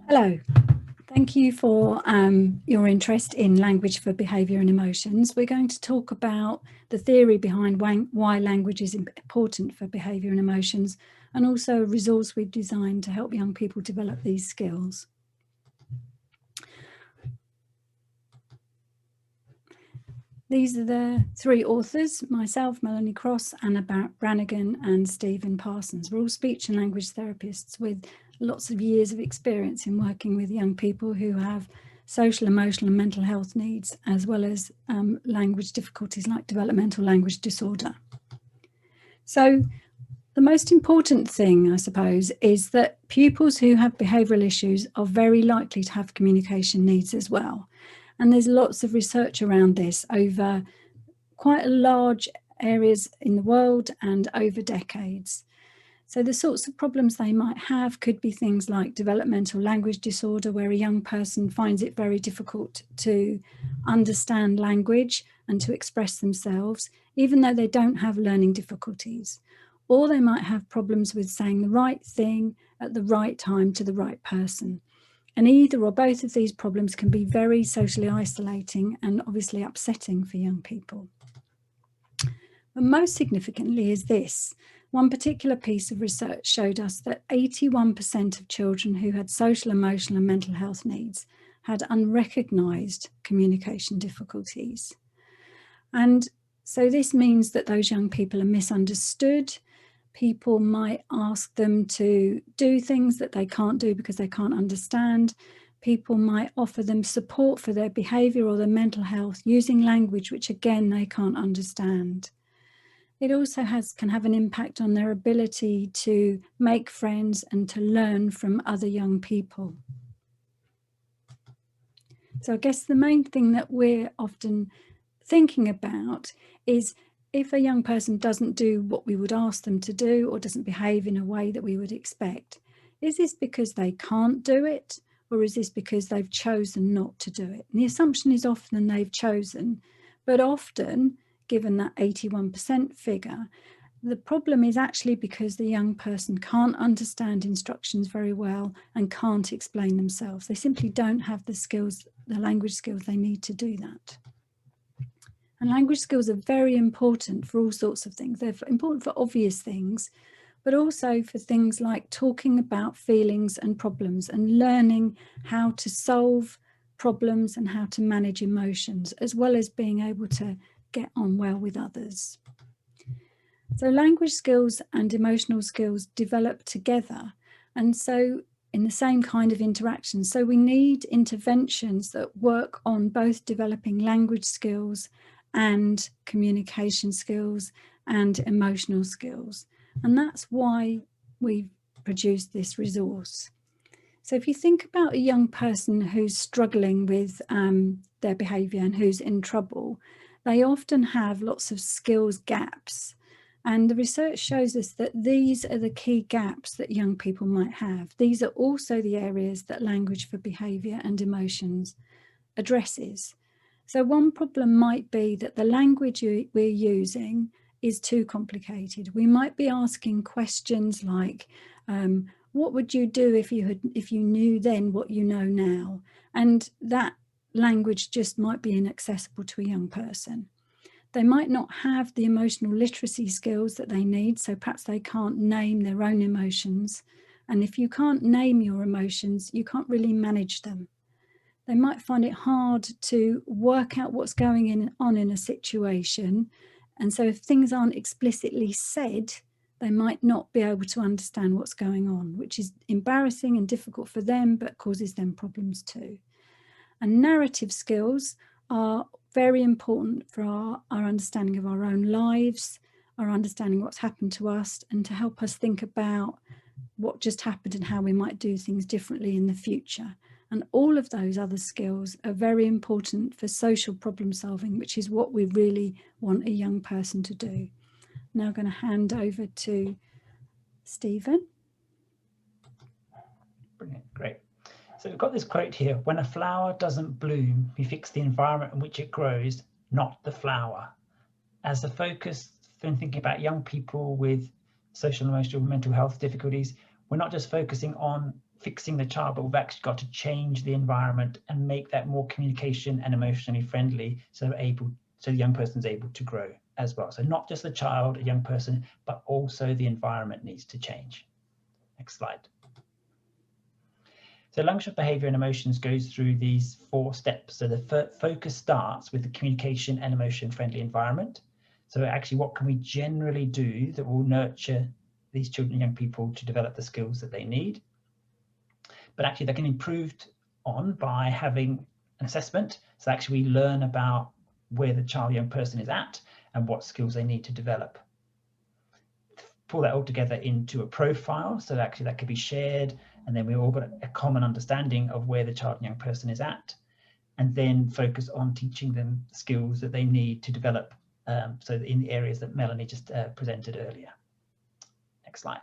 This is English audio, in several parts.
Hello, thank you for your interest in language for behaviour and emotions. We're going to talk about the theory behind why language is important for behaviour and emotions, and also a resource we've designed to help young people develop these skills. These are the three authors: myself, Melanie Cross, Anna Brannigan and Stephen Parsons. We're all speech and language therapists with lots of years of experience in working with young people who have social, emotional and mental health needs, as well as language difficulties like developmental language disorder. So the most important thing, I suppose, is that pupils who have behavioural issues are very likely to have communication needs as well. And there's lots of research around this over quite large areas in the world and over decades. So the sorts of problems they might have could be things like developmental language disorder, where a young person finds it very difficult to understand language and to express themselves, even though they don't have learning difficulties. Or they might have problems with saying the right thing at the right time to the right person. And either or both of these problems can be very socially isolating and obviously upsetting for young people. But most significantly is this. One particular piece of research showed us that 81% of children who had social, emotional and mental health needs had unrecognised communication difficulties. And so this means that those young people are misunderstood. People might ask them to do things that they can't do because they can't understand. People might offer them support for their behaviour or their mental health using language which, again, they can't understand. It also can have an impact on their ability to make friends and to learn from other young people. So I guess the main thing that we're often thinking about is, if a young person doesn't do what we would ask them to do or doesn't behave in a way that we would expect, is this because they can't do it, or is this because they've chosen not to do it? And the assumption is often they've chosen, but often, given that 81% figure, the problem is actually because the young person can't understand instructions very well and can't explain themselves. They simply don't have the skills, the language skills they need to do that. And language skills are very important for all sorts of things. They're important for obvious things, but also for things like talking about feelings and problems and learning how to solve problems and how to manage emotions, as well as being able to get on well with others. So language skills and emotional skills develop together, and so in the same kind of interaction. So we need interventions that work on both developing language skills and communication skills and emotional skills. And that's why we've produced this resource. So if you think about a young person who's struggling with their behaviour and who's in trouble, they often have lots of skills gaps. And the research shows us that these are the key gaps that young people might have. These are also the areas that language for behaviour and emotions addresses. So one problem might be that the language we're using is too complicated. We might be asking questions like, what would you do if you knew then what you know now? And that language just might be inaccessible to a young person. They might not have the emotional literacy skills that they need, so perhaps they can't name their own emotions. And if you can't name your emotions, you can't really manage them. They might find it hard to work out what's going on in a situation. And so if things aren't explicitly said, they might not be able to understand what's going on, which is embarrassing and difficult for them, but causes them problems too. And narrative skills are very important for our understanding of our own lives, our understanding what's happened to us, and to help us think about what just happened and how we might do things differently in the future. And all of those other skills are very important for social problem solving, which is what we really want a young person to do. Now I'm going to hand over to Stephen. Brilliant, great. So we've got this quote here: when a flower doesn't bloom, we fix the environment in which it grows, not the flower. As a focus when thinking about young people with social, emotional, mental health difficulties, we're not just focusing on fixing the child, but we've actually got to change the environment and make that more communication and emotionally friendly, so the young person is able to grow as well. So not just the child, a young person, but also the environment needs to change. Next slide. So language of behavior and emotions goes through these 4 steps. So the focus starts with the communication and emotion friendly environment. So actually, what can we generally do that will nurture these children and young people to develop the skills that they need? But actually, they can improve on by having an assessment. So actually, we learn about where the child, young person is at and what skills they need to develop. Pull that all together into a profile, so actually that could be shared, and then we all got a common understanding of where the child and young person is at, and then focus on teaching them skills that they need to develop, so in the areas that Melanie just presented earlier. Next slide.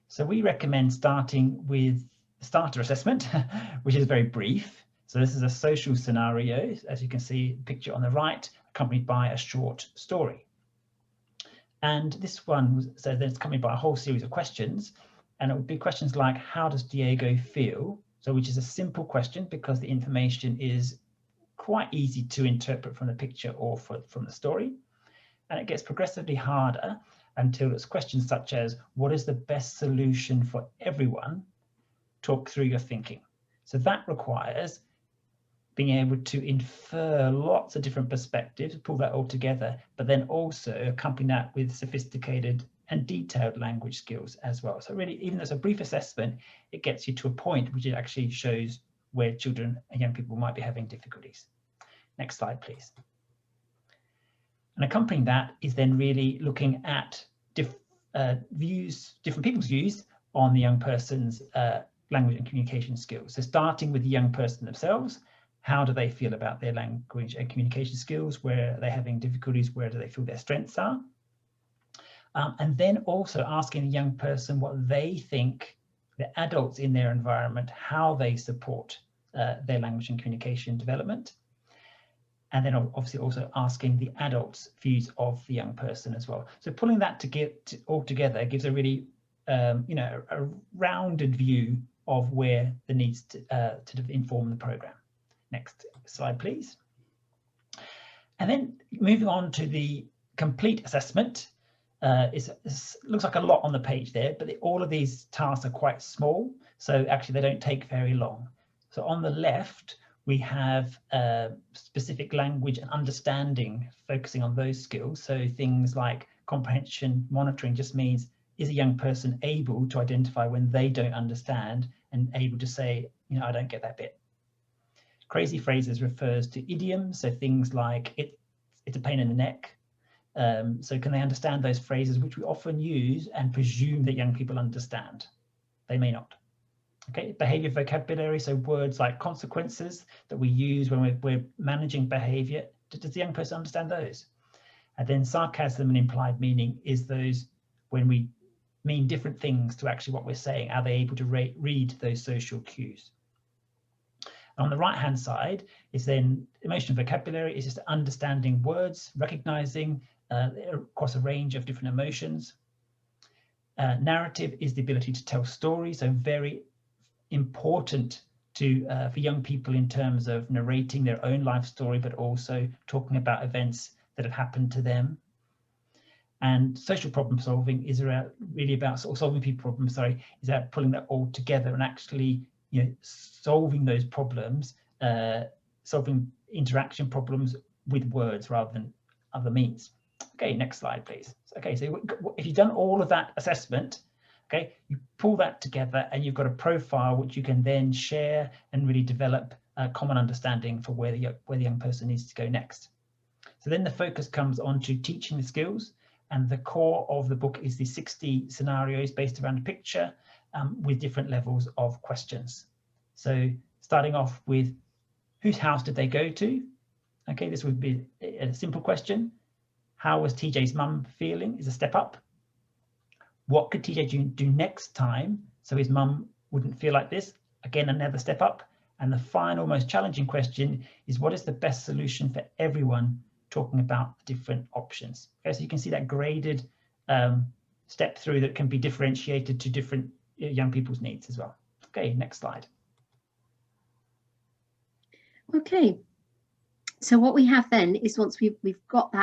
So we recommend starting with the starter assessment, which is very brief. So this is a social scenario, as you can see, picture on the right, accompanied by a short story. And this one was, so then it's accompanied by a whole series of questions, and it would be questions like, how does Diego feel? So which is a simple question because the information is quite easy to interpret from the picture or from the story. And it gets progressively harder until it's questions such as, what is the best solution for everyone? Talk through your thinking. So that requires being able to infer lots of different perspectives, pull that all together, but then also accompany that with sophisticated and detailed language skills as well. So really, even as a brief assessment, it gets you to a point which it actually shows where children and young people might be having difficulties. Next slide, please. And accompanying that is then really looking at different people's views on the young person's language and communication skills. So starting with the young person themselves, how do they feel about their language and communication skills? Where are they having difficulties? Where do they feel their strengths are? And then also asking the young person what they think, the adults in their environment, how they support their language and communication development. And then obviously also asking the adults' views of the young person as well. So pulling that all together gives a really, a rounded view of where the needs to inform the program. Next slide, please. And then moving on to the complete assessment. Looks like a lot on the page there, but all of these tasks are quite small, so actually they don't take very long. So on the left, we have specific language and understanding, focusing on those skills. So things like comprehension monitoring just means, is a young person able to identify when they don't understand and able to say, I don't get that bit. Crazy phrases refers to idioms, so things like it's a pain in the neck. So can they understand those phrases which we often use and presume that young people understand? They may not. Okay, behavior vocabulary, so words like consequences that we use when we're managing behavior. Does the young person understand those? And then sarcasm and implied meaning is those when we mean different things to actually what we're saying. Are they able to read those social cues? On the right hand side is then emotional vocabulary, is just understanding words, recognizing across a range of different emotions. Narrative is the ability to tell stories, so very important for young people in terms of narrating their own life story, but also talking about events that have happened to them. And social problem solving is really about solving people problems, is about pulling that all together and actually solving those problems, solving interaction problems with words rather than other means. Okay, next slide, please. Okay, so if you've done all of that assessment, okay, you pull that together and you've got a profile which you can then share and really develop a common understanding for where the young person needs to go next. So then the focus comes on to teaching the skills, and the core of the book is the 60 scenarios based around a picture with different levels of questions. So starting off with, whose house did they go to? Okay, this would be a simple question. How was TJ's mum feeling? Is a step up. What could TJ do next time so his mum wouldn't feel like this? Again, another step up. And the final, most challenging question is, what is the best solution for everyone? Talking about the different options. Okay, so you can see that graded step through that can be differentiated to different young people's needs as well. Okay, next slide. Okay, so what we have then is, once we've got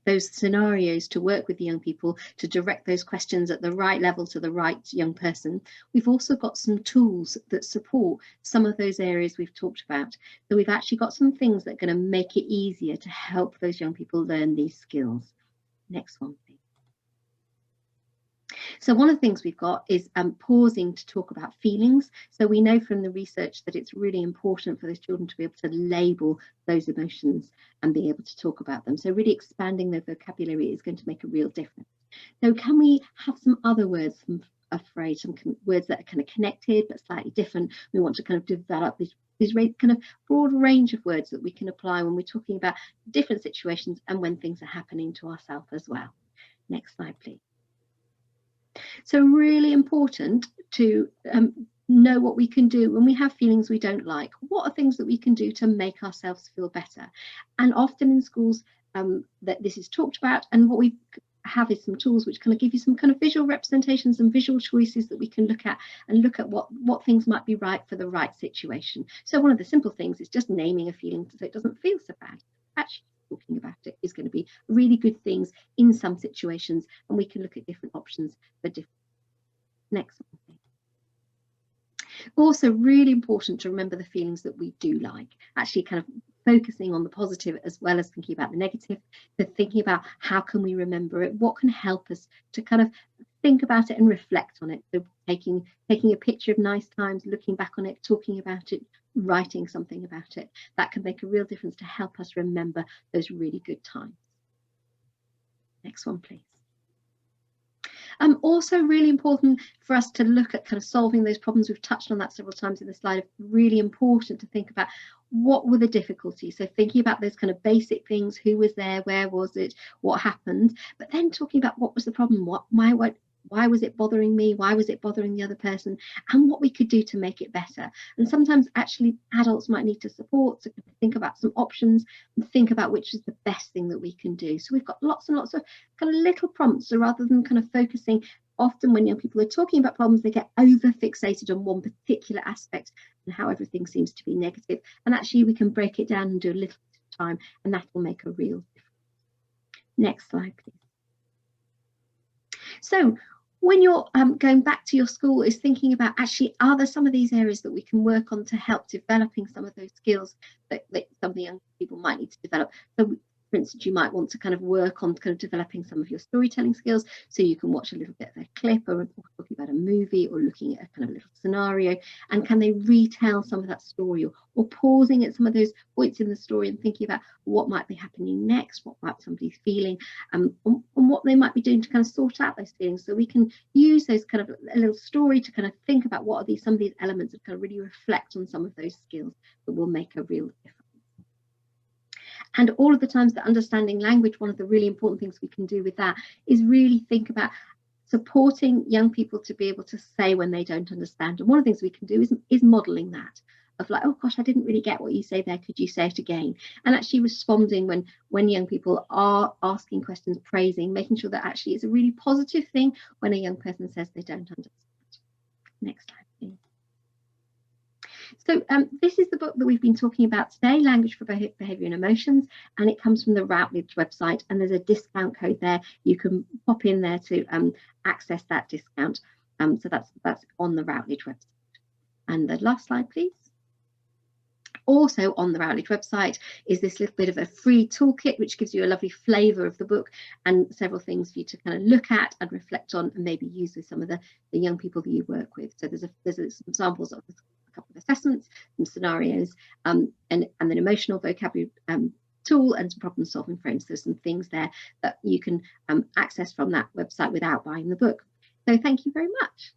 those scenarios to work with the young people, to direct those questions at the right level to the right young person, we've also got some tools that support some of those areas we've talked about. So we've actually got some things that are going to make it easier to help those young people learn these skills. Next one, please. So one of the things we've got is pausing to talk about feelings. So we know from the research that it's really important for those children to be able to label those emotions and be able to talk about them. So really expanding their vocabulary is going to make a real difference. So can we have some other words, some phrase, some words that are kind of connected but slightly different? We want to kind of develop this kind of broad range of words that we can apply when we're talking about different situations and when things are happening to ourselves as well. Next slide, please. So really important to know what we can do when we have feelings we don't like. What are things that we can do to make ourselves feel better? And often in schools that this is talked about, and what we have is some tools which kind of give you some kind of visual representations and visual choices that we can look at, and look at what things might be right for the right situation. So one of the simple things is just naming a feeling so it doesn't feel so bad. Actually talking about it is going to be really good things in some situations, and we can look at different options for different. Next one, please. Also really important to remember the feelings that we do like, actually kind of focusing on the positive as well as thinking about the negative, so thinking about how can we remember it, what can help us to kind of think about it and reflect on it. So taking a picture of nice times, looking back on it, talking about it, writing something about it, that can make a real difference to help us remember those really good times. Next one, please. Also really important for us to look at kind of solving those problems. We've touched on that several times in the slide. Really important to think about what were the difficulties. So thinking about those kind of basic things: who was there, where was it, what happened, but then talking about what was the problem, why was it bothering me, why was it bothering the other person, and what we could do to make it better. And sometimes actually adults might need to support, to think about some options and think about which is the best thing that we can do. So we've got lots and lots of kind of little prompts. So rather than kind of focusing, often when young people are talking about problems, they get over fixated on one particular aspect and how everything seems to be negative. And actually we can break it down and do a little bit of time, and that will make a real difference. Next slide, please. So when you're going back to your school, is thinking about, actually, are there some of these areas that we can work on to help developing some of those skills that some of the young people might need to develop? So for instance, you might want to kind of work on kind of developing some of your storytelling skills, so you can watch a little bit of a clip, or talking about a movie, or looking at a kind of little scenario, and can they retell some of that story, or pausing at some of those points in the story and thinking about what might be happening next, what might somebody feeling, and what they might be doing to kind of sort out those feelings. So we can use those kind of a little story to kind of think about what are some of these elements that kind of really reflect on some of those skills that will make a real difference. And all of the times that understanding language, one of the really important things we can do with that is really think about supporting young people to be able to say when they don't understand. And one of the things we can do is modeling that, of like, oh gosh, I didn't really get what you say there, could you say it again? And actually responding when young people are asking questions, praising, making sure that actually it's a really positive thing when a young person says they don't understand. Next slide, please. So this is the book that we've been talking about today, Language for Behaviour and Emotions, and it comes from the Routledge website, and there's a discount code there. You can pop in there to access that discount. So that's on the Routledge website. And the last slide, please. Also on the Routledge website is this little bit of a free toolkit, which gives you a lovely flavour of the book and several things for you to kind of look at and reflect on, and maybe use with some of the young people that you work with. So there's some examples of a couple of assessments, some scenarios, and an emotional vocabulary tool, and some problem solving frames. There's some things there that you can access from that website without buying the book. So thank you very much.